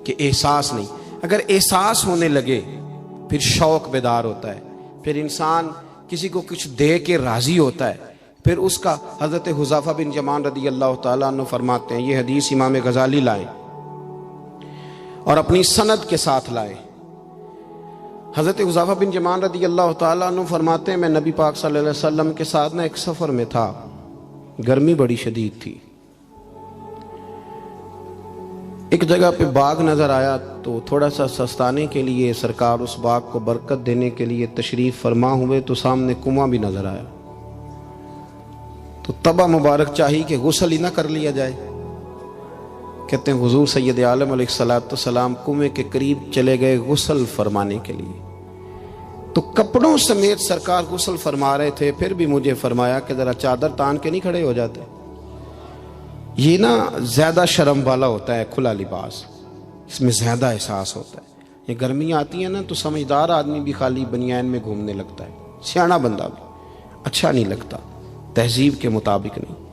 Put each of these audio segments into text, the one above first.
کہ احساس نہیں، اگر احساس ہونے لگے پھر شوق بیدار ہوتا ہے، پھر انسان کسی کو کچھ دے کے راضی ہوتا ہے، پھر اس کا حضرت حذیفہ بن یمان رضی اللہ تعالیٰ عنہ فرماتے ہیں، یہ حدیث امام غزالی لائے اور اپنی سند کے ساتھ لائے۔ حضرت حذیفہ بن یمان رضی اللہ تعالیٰ عنہ فرماتے ہیں، میں نبی پاک صلی اللہ علیہ وسلم کے ساتھ ایک سفر میں تھا، گرمی بڑی شدید تھی، ایک جگہ پہ باغ نظر آیا تو تھوڑا سا سستانے کے لیے سرکار اس باغ کو برکت دینے کے لیے تشریف فرما ہوئے تو سامنے کنواں بھی نظر آیا، تو تبا مبارک چاہی کہ غسل ہی نہ کر لیا جائے۔ کہتے ہیں حضور سید عالم علیہ السلام کنویں کے قریب چلے گئے غسل فرمانے کے لیے، تو کپڑوں سمیت سرکار غسل فرما رہے تھے، پھر بھی مجھے فرمایا کہ ذرا چادر تان کے نہیں کھڑے ہو جاتے؟ یہ نا زیادہ شرم والا ہوتا ہے کھلا لباس، اس میں زیادہ احساس ہوتا ہے۔ یہ گرمیاں آتی ہیں نا تو سمجھدار آدمی بھی خالی بنیان میں گھومنے لگتا ہے، سیاںا بندہ بھی اچھا نہیں لگتا، تہذیب کے مطابق نہیں۔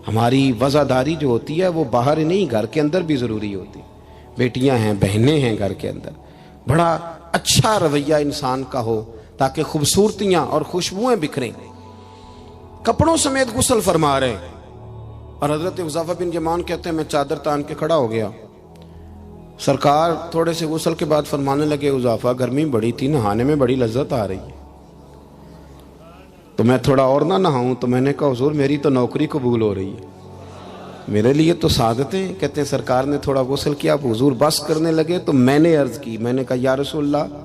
ہماری وزاداری جو ہوتی ہے وہ باہر نہیں، گھر کے اندر بھی ضروری ہوتی، بیٹیاں ہیں، بہنیں ہیں، گھر کے اندر بڑا اچھا رویہ انسان کا ہو تاکہ خوبصورتیاں اور خوشبوئیں بکھریں۔ کپڑوں سمیت غسل فرما رہے ہیں اور حضرت حذیفہ بن یمان کہتے ہیں میں چادر تان کے کھڑا ہو گیا، سرکار تھوڑے سے غسل کے بعد فرمانے لگے، حذیفہ گرمی بڑی تھی، نہانے میں بڑی لذت آ رہی ہے، تو میں تھوڑا اور نہ نہاؤں؟ تو میں نے کہا حضور میری تو نوکری قبول ہو رہی ہے، میرے لیے تو سعادتیں۔ کہتے ہیں سرکار نے تھوڑا غسل کیا، حضور بس کرنے لگے تو میں نے عرض کی، میں نے کہا یا رسول اللہ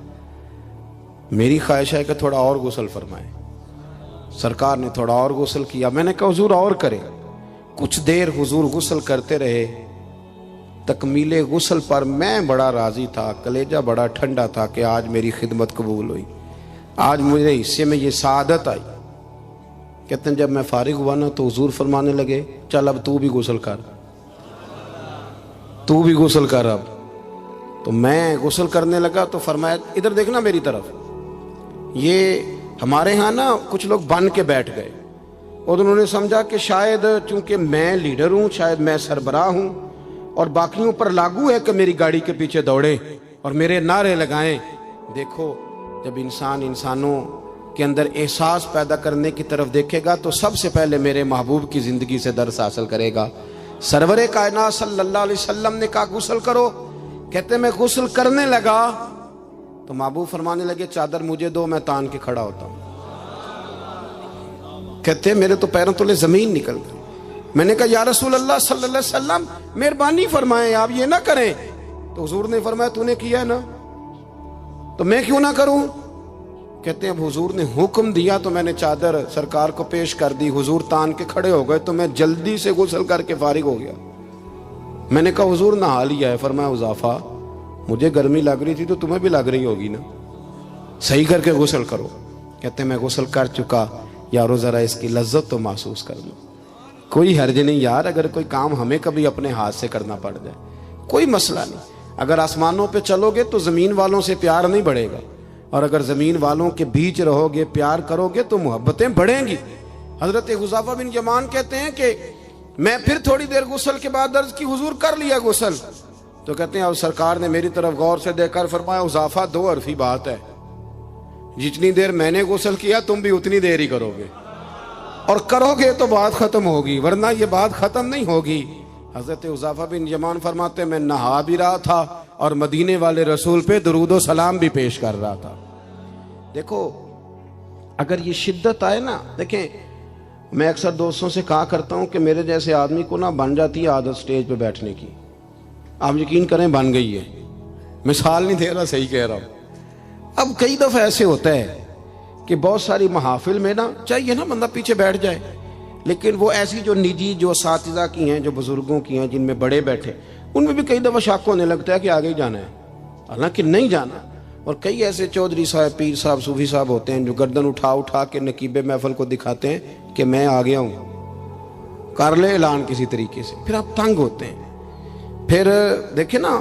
میری خواہش ہے کہ تھوڑا اور غسل فرمائیں۔ سرکار نے تھوڑا اور غسل کیا، میں نے کہا حضور اور کریں۔ کچھ دیر حضور غسل کرتے رہے، تکمیل غسل پر میں بڑا راضی تھا، کلیجہ بڑا ٹھنڈا تھا کہ آج میری خدمت قبول ہوئی، آج مجھے حصے میں یہ سعادت آئی۔ کہتے ہیں جب میں فارغ ہوا نا تو حضور فرمانے لگے چل اب تو بھی غسل کر، تو بھی غسل کر اب۔ تو میں غسل کرنے لگا تو فرمایا ادھر دیکھنا میری طرف۔ یہ ہمارے ہاں نا کچھ لوگ بن کے بیٹھ گئے اور انہوں نے سمجھا کہ شاید چونکہ میں لیڈر ہوں، شاید میں سربراہ ہوں اور باقیوں پر لاگو ہے کہ میری گاڑی کے پیچھے دوڑیں اور میرے نعرے لگائیں۔ دیکھو جب انسان انسانوں کے اندر احساس پیدا کرنے کی طرف دیکھے گا تو سب سے پہلے میرے محبوب کی زندگی سے درس حاصل کرے گا۔ سرور کائنات صلی اللہ علیہ وسلم نے کہا غسل کرو، کہتے میں غسل کرنے لگا تو محبوب فرمانے لگے چادر مجھے دو، میں تان کے کھڑا ہوتا ہوں۔ کہتے ہیں میرے تو پیروں تلے زمین نکل گئی۔ میں نے کہا یا رسول اللہ صلی اللہ علیہ وسلم مہربانی فرمائیں آپ یہ نہ کریں۔ تو حضور نے فرمایا تو نے کیا ہے نا تو میں کیوں نہ کروں؟ کہتے ہیں اب حضور نے حکم دیا تو میں نے چادر سرکار کو پیش کر دی، حضور تان کے کھڑے ہو گئے تو میں جلدی سے غسل کر کے فارغ ہو گیا۔ میں نے کہا حضور نہا لیا ہے؟ فرمایا حذیفہ مجھے گرمی لگ رہی تھی تو تمہیں بھی لگ رہی ہوگی نا، صحیح کر کے غسل کرو۔ کہتے ہیں میں غسل کر چکا، یارو ذرا اس کی لذت تو محسوس کر لو۔ کوئی حرج نہیں یار، اگر کوئی کام ہمیں کبھی اپنے ہاتھ سے کرنا پڑ جائے کوئی مسئلہ نہیں۔ اگر آسمانوں پہ چلو گے تو زمین والوں سے پیار نہیں بڑھے گا، اور اگر زمین والوں کے بیچ رہو گے پیار کرو گے تو محبتیں بڑھیں گی۔ حضرت حذیفہ بن یمان کہتے ہیں کہ میں پھر تھوڑی دیر غسل کے بعد عرض کی حضور کر لیا غسل؟ تو کہتے ہیں اب سرکار نے میری طرف غور سے دیکھ کر فرمایا حذیفہ دو حرفی بات ہے، جتنی دیر میں نے غسل کیا تم بھی اتنی دیر ہی کرو گے، اور کرو گے تو بات ختم ہوگی ورنہ یہ بات ختم نہیں ہوگی۔ حضرت حذیفہ بن یمان فرماتے ہیں میں نہا بھی رہا تھا اور مدینے والے رسول پہ درود و سلام بھی پیش کر رہا تھا۔ دیکھو اگر یہ شدت آئے نا، دیکھیں میں اکثر دوستوں سے کہا کرتا ہوں کہ میرے جیسے آدمی کو نا بن جاتی ہے عادت سٹیج پہ بیٹھنے کی، آپ یقین کریں بن گئی ہے، مثال نہیں دے رہا، صحیح کہہ رہا ہوں۔ اب کئی دفعہ ایسے ہوتا ہے کہ بہت ساری محافل میں نا چاہیے نا بندہ پیچھے بیٹھ جائے، لیکن وہ ایسی جو نجی جو اساتذہ کی ہیں، جو بزرگوں کی ہیں، جن میں بڑے بیٹھے، ان میں بھی کئی دفعہ شک ہونے لگتا ہے کہ آگے ہی جانا ہے، حالانکہ نہیں جانا۔ اور کئی ایسے چودھری صاحب، پیر صاحب، صوفی صاحب ہوتے ہیں جو گردن اٹھا اٹھا کے نقیب محفل کو دکھاتے ہیں کہ میں آ گیا ہوں، کر لے اعلان کسی طریقے سے، پھر آپ تنگ ہوتے ہیں۔ پھر دیکھیں نا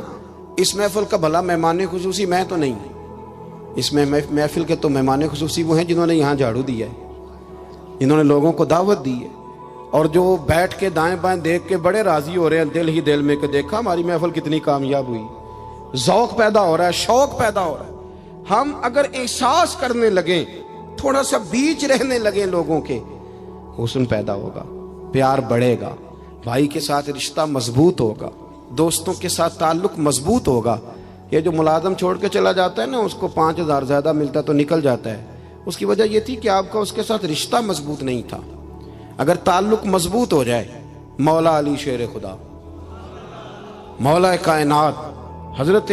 اس محفل کا بھلا مہمان خصوصی میں تو نہیں، اس میں محفل کے تو مہمان خصوصی وہ ہیں جنہوں نے یہاں جھاڑو دیا ہے، جنہوں نے لوگوں کو دعوت دی ہے، اور جو بیٹھ کے دائیں بائیں دیکھ کے بڑے راضی ہو رہے ہیں دل ہی دل میں کہ دیکھا ہماری محفل کتنی کامیاب ہوئی۔ ذوق پیدا ہو رہا ہے، شوق پیدا ہو رہا ہے۔ ہم اگر احساس کرنے لگیں، تھوڑا سا بیچ رہنے لگیں لوگوں کے، حسن پیدا ہوگا، پیار بڑھے گا، بھائی کے ساتھ رشتہ مضبوط ہوگا، دوستوں کے ساتھ تعلق مضبوط ہوگا۔ یہ جو ملازم چھوڑ کے چلا جاتا ہے نا، اس کو 5,000 زیادہ ملتا تو نکل جاتا ہے، اس کی وجہ یہ تھی کہ آپ کا اس کے ساتھ رشتہ مضبوط نہیں تھا۔ اگر تعلق مضبوط ہو جائے، مولا علی شیر خدا، مولا کائنات حضرت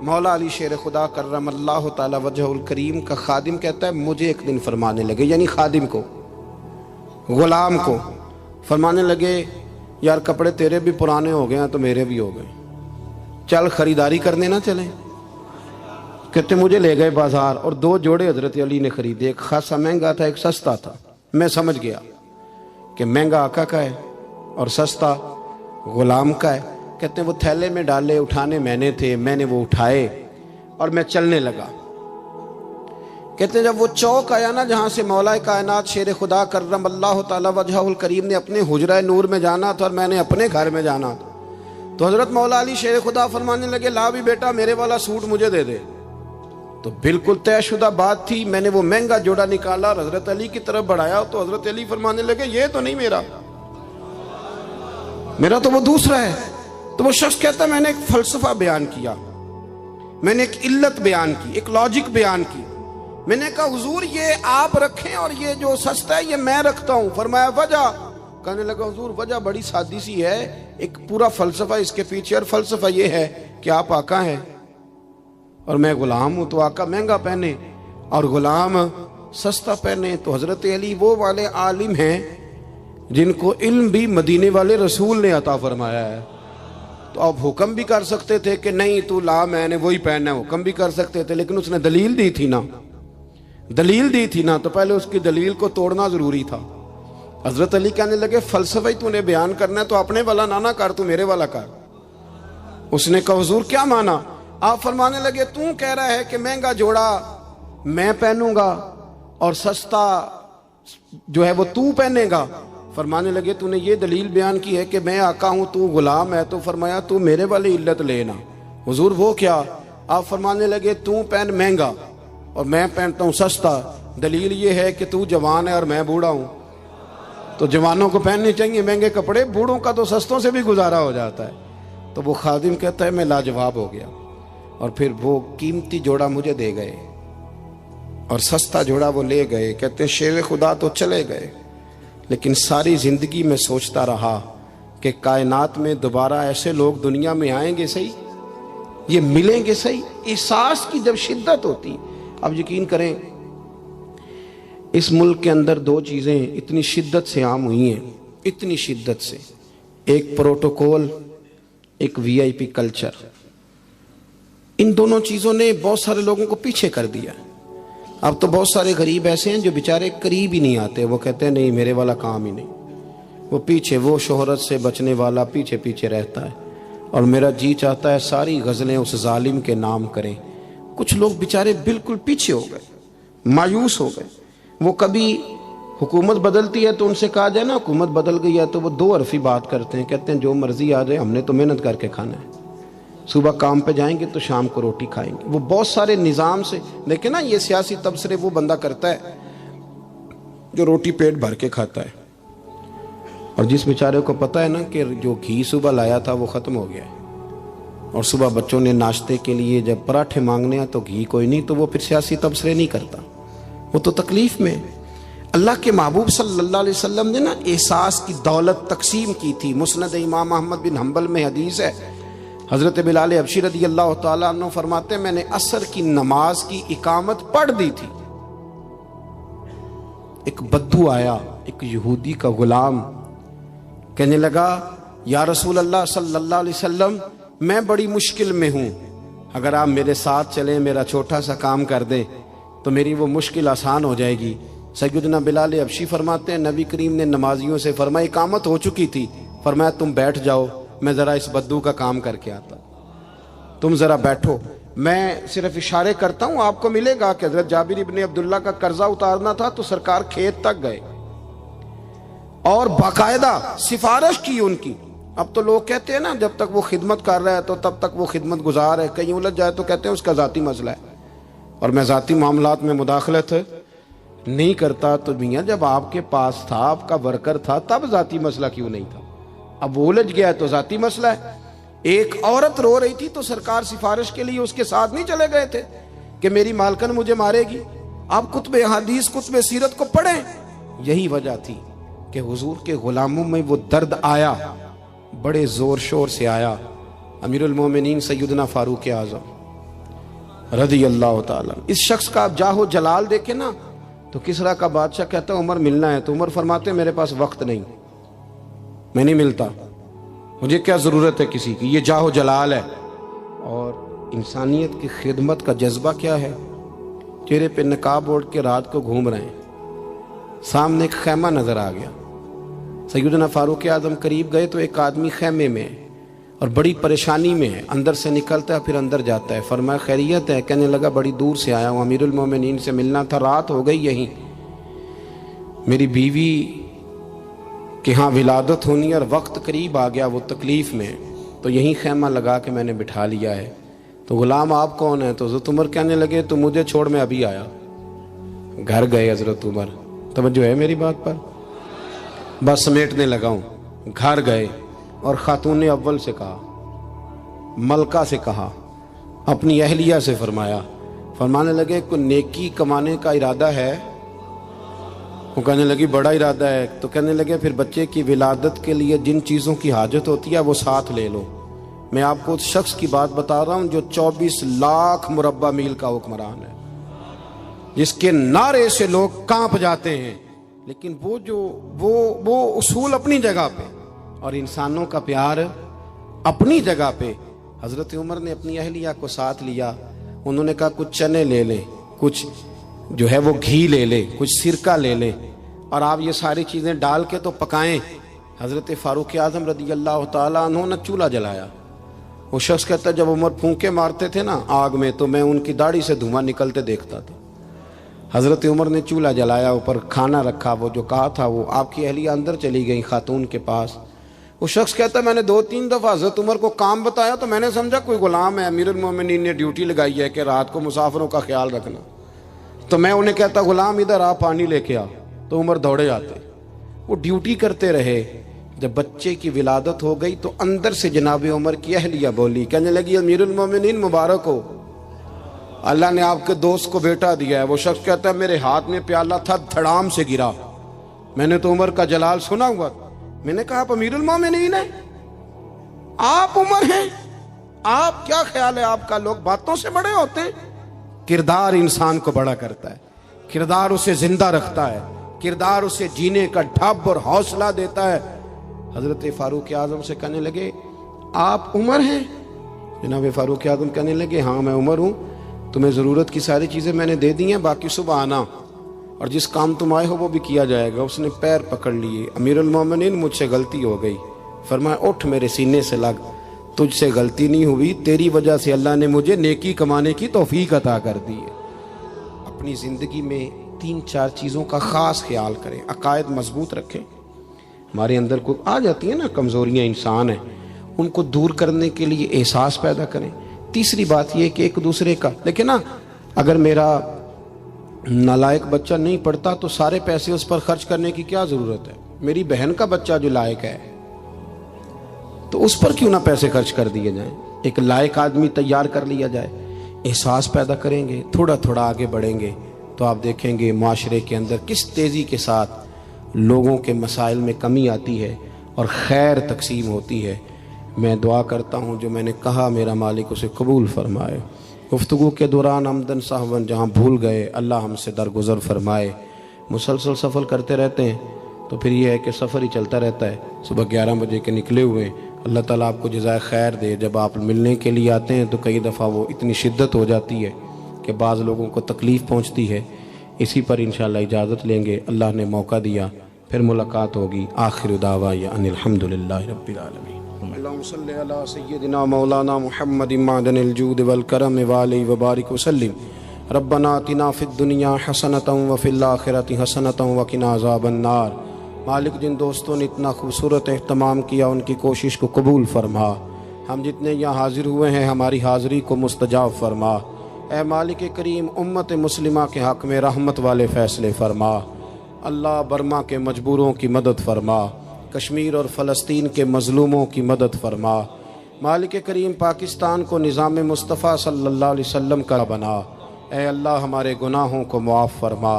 مولا علی شیر خدا کرم اللہ تعالی وجہ الکریم کا خادم کہتا ہے مجھے ایک دن فرمانے لگے، یعنی خادم کو، غلام کو فرمانے لگے یار کپڑے تیرے بھی پرانے ہو گئے ہیں تو میرے بھی ہو گئے، چل خریداری کرنے نہ چلیں۔ کہتے مجھے لے گئے بازار اور 2 جوڑے حضرت علی نے خریدے، ایک خاصا مہنگا تھا، ایک سستا تھا۔ میں سمجھ گیا کہ مہنگا آقا کا ہے اور سستا غلام کا ہے۔ کہتے ہیں وہ تھیلے میں ڈالے، اٹھانے میں نے وہ اٹھائے اور میں چلنے لگا۔ کہتے ہیں جب وہ چوک آیا نا جہاں سے مولا کائنات شیر خدا کرم اللہ تعالی وجہ الکریم نے اپنے حجرہ نور میں جانا تھا اور میں نے اپنے گھر میں جانا تھا، تو حضرت مولا علی شیر خدا فرمانے لگے لا بھی بیٹا میرے والا سوٹ مجھے دے دے۔ تو بالکل طے شدہ بات تھی، میں نے وہ مہنگا جوڑا نکالا اور حضرت علی کی طرف بڑھایا، تو حضرت علی فرمانے لگے یہ تو نہیں میرا تو وہ دوسرا ہے۔ تو وہ شخص کہتا ہے میں نے ایک فلسفہ بیان کیا، میں نے ایک علت بیان کی، ایک لاجک بیان کی۔ میں نے کہا حضور یہ آپ رکھیں اور یہ جو سستا ہے یہ میں رکھتا ہوں۔ فرمایا وجہ؟ کہنے لگا حضور وجہ بڑی سادی سی ہے، ایک پورا فلسفہ اس کے پیچھے، اور فلسفہ یہ ہے کہ آپ آقا ہیں اور میں غلام ہوں، تو آقا مہنگا پہنے اور غلام سستا پہنے۔ تو حضرت علی وہ والے عالم ہیں جن کو علم بھی مدینے والے رسول نے عطا فرمایا ہے۔ تو آپ حکم بھی کر سکتے تھے کہ نہیں تو لا میں نے وہی پہننا ہے، حکم بھی کر سکتے تھے، لیکن اس نے دلیل دی تھی نا، تو پہلے اس کی دلیل کو توڑنا ضروری تھا۔ حضرت علی کہنے لگے فلسفہ ہی تو نے بیان کرنا ہے تو اپنے والا نہ کر، تو میرے والا کر۔ اس نے کہا حضور کیا مانا؟ آپ فرمانے لگے تو کہہ رہا ہے کہ مہنگا جوڑا میں پہنوں گا اور سستا جو ہے وہ تو پہنے گا۔ فرمانے لگے تو نے یہ دلیل بیان کی ہے کہ میں آقا ہوں تو غلام ہے، تو فرمایا تو میرے والی علت لینا۔ حضور وہ کیا؟ آپ فرمانے لگے تو پہن مہنگا اور میں پہنتا ہوں سستا، دلیل یہ ہے کہ تو جوان ہے اور میں بوڑھا ہوں، تو جوانوں کو پہننے چاہیے مہنگے کپڑے، بوڑھوں کا تو سستوں سے بھی گزارا ہو جاتا ہے۔ تو وہ خادم کہتا ہے میں لاجواب ہو گیا، اور پھر وہ قیمتی جوڑا مجھے دے گئے اور سستا جوڑا وہ لے گئے۔ کہتے ہیں شیر خدا تو چلے گئے، لیکن ساری زندگی میں سوچتا رہا کہ کائنات میں دوبارہ ایسے لوگ دنیا میں آئیں گے صحیح، یہ ملیں گے صحیح۔ احساس کی جب شدت ہوتی، اب یقین کریں اس ملک کے اندر 2 چیزیں اتنی شدت سے عام ہوئی ہیں، اتنی شدت سے، ایک پروٹوکول، ایک VIP کلچر۔ ان دونوں چیزوں نے بہت سارے لوگوں کو پیچھے کر دیا۔ اب تو بہت سارے غریب ایسے ہیں جو بیچارے قریب ہی نہیں آتے، وہ کہتے ہیں نہیں میرے والا کام ہی نہیں، وہ پیچھے، وہ شہرت سے بچنے والا پیچھے رہتا ہے، اور میرا جی چاہتا ہے ساری غزلیں اس ظالم کے نام کریں۔ کچھ لوگ بیچارے بالکل پیچھے ہو گئے، مایوس ہو گئے۔ وہ کبھی حکومت بدلتی ہے تو ان سے کہا جائے نا حکومت بدل گئی ہے، تو وہ 2 حرفی بات کرتے ہیں، کہتے ہیں جو مرضی آ جائے ہم نے تو محنت کر کے کھانا ہے، صبح کام پہ جائیں گے تو شام کو روٹی کھائیں گے۔ وہ بہت سارے نظام سے دیکھیں نا، یہ سیاسی تبصرے وہ بندہ کرتا ہے جو روٹی پیٹ بھر کے کھاتا ہے، اور جس بیچارے کو پتہ ہے نا کہ جو گھی صبح لایا تھا وہ ختم ہو گیا ہے، اور صبح بچوں نے ناشتے کے لیے جب پراٹھے مانگنے ہیں تو گھی کوئی نہیں، تو وہ پھر سیاسی تبصرے نہیں کرتا، وہ تو تکلیف میں۔ اللہ کے محبوب صلی اللہ علیہ وسلم نے نا احساس کی دولت تقسیم کی تھی۔ مسند امام احمد بن حنبل میں حدیث ہے، حضرت بلال حبشی رضی اللہ تعالیٰ عنہ فرماتے ہیں میں نے عصر کی نماز کی اقامت پڑھ دی تھی، ایک بدو آیا، ایک یہودی کا غلام، کہنے لگا یا رسول اللہ صلی اللہ علیہ وسلم میں بڑی مشکل میں ہوں، اگر آپ میرے ساتھ چلیں، میرا چھوٹا سا کام کر دیں تو میری وہ مشکل آسان ہو جائے گی۔ سیدنا بلال حبشی فرماتے ہیں نبی کریم نے نمازیوں سے فرمایا اقامت ہو چکی تھی، فرمایا تم بیٹھ جاؤ، میں ذرا اس بدو کا کام کر کے آتا، تم ذرا بیٹھو۔ میں صرف اشارے کرتا ہوں، آپ کو ملے گا کہ حضرت جابر ابن عبداللہ کا قرضہ اتارنا تھا تو سرکار کھیت تک گئے اور باقاعدہ سفارش کی ان کی۔ اب تو لوگ کہتے ہیں نا جب تک وہ خدمت کر رہا ہے تو تب تک وہ خدمت گزار ہے، کہیں الجھ جائے تو کہتے ہیں اس کا ذاتی مسئلہ ہے، اور میں ذاتی معاملات میں مداخلت نہیں کرتا۔ تو میاں جب آپ کے پاس تھا، آپ کا ورکر تھا، تب ذاتی مسئلہ کیوں نہیں تھا؟ اب وہ الجھ گیا ہے تو ذاتی مسئلہ ہے۔ ایک عورت رو رہی تھی تو سرکار سفارش کے لیے اس کے ساتھ نہیں چلے گئے تھے کہ میری مالکن مجھے مارے گی؟ آپ کتب حدیث، کتب سیرت کو پڑھیں۔ یہی وجہ تھی کہ حضور کے غلاموں میں وہ درد آیا، بڑے زور شور سے آیا۔ امیر المومنین سیدنا فاروق اعظم رضی اللہ تعالیٰ، اس شخص کا آپ جاہ و جلال دیکھیں نا تو کسرا کا بادشاہ کہتا ہے عمر ملنا ہے، تو عمر فرماتے ہیں میرے پاس وقت نہیں، میں نہیں ملتا، مجھے کیا ضرورت ہے کسی کی، یہ جاہ و جلال ہے۔ اور انسانیت کی خدمت کا جذبہ کیا ہے؟ چہرے پہ نقاب اوڑھ کے رات کو گھوم رہے ہیں، سامنے ایک خیمہ نظر آ گیا، سیدنا فاروق اعظم قریب گئے تو ایک آدمی خیمے میں ہے اور بڑی پریشانی میں ہے، اندر سے نکلتا ہے پھر اندر جاتا ہے۔ فرمایا خیریت ہے؟ کہنے لگا بڑی دور سے آیا ہوں، امیر المومنین سے ملنا تھا، رات ہو گئی یہیں، میری بیوی کہ ہاں ولادت ہونی اور وقت قریب آ گیا، وہ تکلیف میں، تو یہیں خیمہ لگا کے میں نے بٹھا لیا ہے۔ تو غلام آپ کون ہیں؟ تو حضرت عمر کہنے لگے تو مجھے چھوڑ میں ابھی آیا۔ گھر گئے حضرت عمر، توجہ ہے میری بات پر؟ بس سمیٹنے لگا ہوں۔ گھر گئے اور خاتون اول سے کہا، ملکہ سے کہا، اپنی اہلیہ سے فرمایا، فرمانے لگے کوئی نیکی کمانے کا ارادہ ہے؟ وہ کہنے لگی بڑا ارادہ ہے۔ تو کہنے لگے پھر بچے کی ولادت کے لیے جن چیزوں کی حاجت ہوتی ہے وہ ساتھ لے لو۔ میں آپ کو اس شخص کی بات بتا رہا ہوں جو 24 لاکھ مربع میل کا حکمران ہے، جس کے نعرے سے لوگ کانپ جاتے ہیں، لیکن وہ اصول اپنی جگہ پہ اور انسانوں کا پیار اپنی جگہ پہ۔ حضرت عمر نے اپنی اہلیہ کو ساتھ لیا، انہوں نے کہا کچھ چنے لے لیں، کچھ جو ہے وہ گھی لے لیں، کچھ سرکہ لے لیں، اور آپ یہ ساری چیزیں ڈال کے تو پکائیں۔ حضرت فاروق اعظم رضی اللہ تعالیٰ عنہ نے چولہا جلایا۔ وہ شخص کہتا ہے جب عمر پھونکے مارتے تھے نا آگ میں تو میں ان کی داڑھی سے دھواں نکلتے دیکھتا تھا۔ حضرت عمر نے چولہا جلایا، اوپر کھانا رکھا، وہ جو کہا تھا وہ آپ کی اہلیہ اندر چلی گئی خاتون کے پاس۔ وہ شخص کہتا ہے میں نے 2-3 دفعہ حضرت عمر کو کام بتایا تو میں نے سمجھا کوئی غلام ہے، امیر المومنین نے ڈیوٹی لگائی ہے کہ رات کو مسافروں کا خیال رکھنا، تو میں انہیں کہتا غلام ادھر آ پانی لے کے آ، تو عمر دوڑے آتے، وہ ڈیوٹی کرتے رہے۔ جب بچے کی ولادت ہو گئی تو اندر سے جناب عمر کی اہلیہ بولی، کہنے لگی امیر المومنین مبارک ہو، اللہ نے آپ کے دوست کو بیٹا دیا ہے۔ وہ شخص کہتا ہے میرے ہاتھ میں پیالہ تھا، دھڑام سے گرا، میں نے تو عمر کا جلال سنا ہوا، میں نے کہا آپ امیر المومنین ہیں، آپ عمر ہیں، آپ کیا خیال ہے آپ کا؟ لوگ باتوں سے بڑے ہوتے ہیں، کردار انسان کو بڑا کرتا ہے، کردار اسے زندہ رکھتا ہے، کردار اسے جینے کا ڈھب اور حوصلہ دیتا ہے۔ حضرت فاروق اعظم سے کہنے لگے آپ عمر ہیں؟ جناب فاروق اعظم کہنے لگے ہاں میں عمر ہوں، تمہیں ضرورت کی ساری چیزیں میں نے دے دی ہیں، باقی صبح آنا اور جس کام تم آئے ہو وہ بھی کیا جائے گا۔ اس نے پیر پکڑ لیے، امیر المومنین مجھ سے غلطی ہو گئی۔ فرمایا اٹھ میرے سینے سے لگ، تجھ سے غلطی نہیں ہوئی، تیری وجہ سے اللہ نے مجھے نیکی کمانے کی توفیق عطا کر دی ہے۔ اپنی زندگی میں 3-4 چیزوں کا خاص خیال کریں، عقائد مضبوط رکھیں۔ ہمارے اندر کو آ جاتی ہیں نا کمزوریاں، انسان ہیں، ان کو دور کرنے کے لیے احساس پیدا کریں۔ تیسری بات یہ کہ ایک دوسرے کا دیکھیں نا، اگر میرا نالائق بچہ نہیں پڑھتا تو سارے پیسے اس پر خرچ کرنے کی کیا ضرورت ہے؟ میری بہن کا بچہ جو لائق ہے تو اس پر کیوں نہ پیسے خرچ کر دیے جائیں، ایک لائق آدمی تیار کر لیا جائے۔ احساس پیدا کریں گے، تھوڑا تھوڑا آگے بڑھیں گے تو آپ دیکھیں گے معاشرے کے اندر کس تیزی کے ساتھ لوگوں کے مسائل میں کمی آتی ہے اور خیر تقسیم ہوتی ہے۔ میں دعا کرتا ہوں جو میں نے کہا میرا مالک اسے قبول فرمائے۔ گفتگو کے دوران عمدن سہون جہاں بھول گئے اللہ ہم سے درگزر فرمائے۔ مسلسل سفر کرتے رہتے ہیں تو پھر یہ ہے کہ سفر ہی چلتا رہتا ہے۔ صبح 11 بجے کے نکلے ہوئے، اللہ تعالیٰ آپ کو جزائے خیر دے۔ جب آپ ملنے کے لیے آتے ہیں تو کئی دفعہ وہ اتنی شدت ہو جاتی ہے کہ بعض لوگوں کو تکلیف پہنچتی ہے۔ اسی پر انشاءاللہ اجازت لیں گے، اللہ نے موقع دیا، پھر ملاقات ہوگی۔ آخر دعوانا ان الحمدللہ رب العالمین۔ اللهم صل على سيدنا مولانا محمد معدن الجود والكرم وآله وبارك وسلم ربنا آتنا في الدنيا حسنة وفي الآخرة حسنة وقنا عذاب النار۔ مالک جن دوستوں نے اتنا خوبصورت اہتمام کیا ان کی کوشش کو قبول فرما، ہم جتنے یہاں حاضر ہوئے ہیں ہماری حاضری کو مستجاب فرما۔ اے مالک کریم امت مسلمہ کے حق میں رحمت والے فیصلے فرما۔ اللہ برما کے مجبوروں کی مدد فرما، کشمیر اور فلسطین کے مظلوموں کی مدد فرما۔ مالک کریم پاکستان کو نظام مصطفیٰ صلی اللہ علیہ وسلم کا بنا۔ اے اللہ ہمارے گناہوں کو معاف فرما،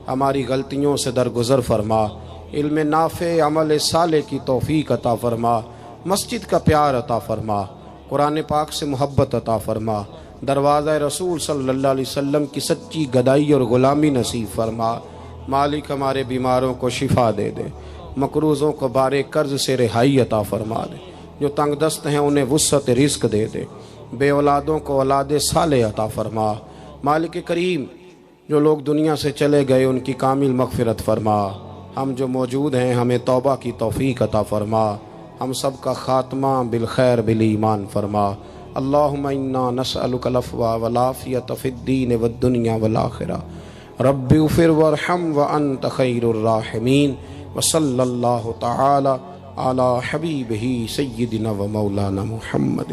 ہماری غلطیوں سے درگزر فرما، علم نافع عمل صالح کی توفیق عطا فرما، مسجد کا پیار عطا فرما، قرآن پاک سے محبت عطا فرما، دروازہ رسول صلی اللہ علیہ وسلم کی سچی گدائی اور غلامی نصیب فرما۔ مالک ہمارے بیماروں کو شفا دے دے، مقروضوں کو بارے قرض سے رہائی عطا فرما دے، جو تنگ دست ہیں انہیں وسعت رزق دے دے، بے اولادوں کو اولاد صالح عطا فرما۔ مالک کریم جو لوگ دنیا سے چلے گئے ان کی کامل مغفرت فرما، ہم جو موجود ہیں ہمیں توبہ کی توفیق عطا فرما، ہم سب کا خاتمہ بالخیر بالایمان فرما۔ اللہم انا نسألک العفو والعافیۃ فی الدین والدنیا والآخرہ، رب اغفر وارحم وانت خیر الراحمین، وصلی اللہ تعالی علی حبیبہ سیدنا و مولانا محمد۔